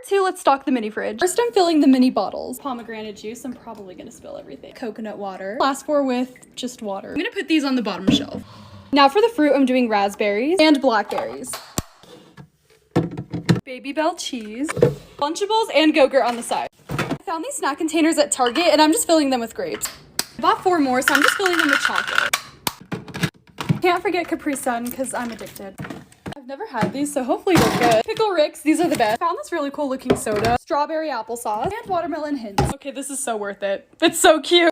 2, let's stock the mini fridge. First, I'm filling the mini bottles. Pomegranate juice, I'm probably gonna spill everything. Coconut water. Last 4 with just water. I'm gonna put these on the bottom shelf. Now for the fruit, I'm doing raspberries and blackberries. Baby Bell cheese. Lunchables and Go-Gurt on the side. I found these snack containers at Target and I'm just filling them with grapes. I bought 4 more, so I'm just filling them with chocolate. Can't forget Capri Sun because I'm addicted. I've never had these, so hopefully they're good. Pickle Ricks, these are the best. I found this really cool looking soda. Strawberry applesauce and watermelon hints. Okay, this is so worth it. It's so cute.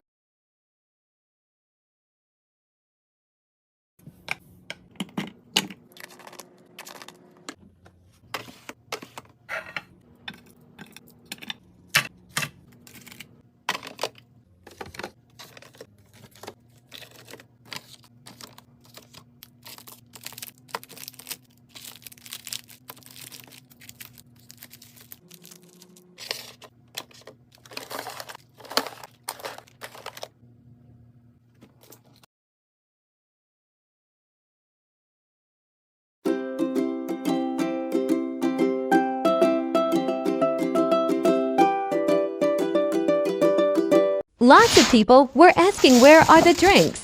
Lots of people were asking where are the drinks.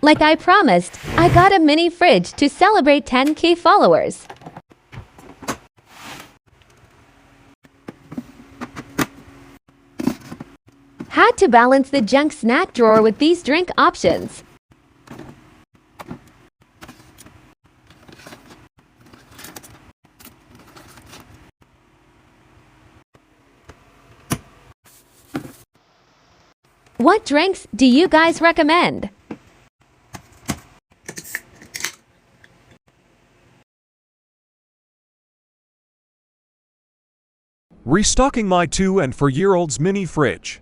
Like I promised, I got a mini fridge to celebrate 10K followers. Had to balance the junk snack drawer with these drink options. What drinks do you guys recommend? Restocking my 2 and 4-year-old's mini fridge.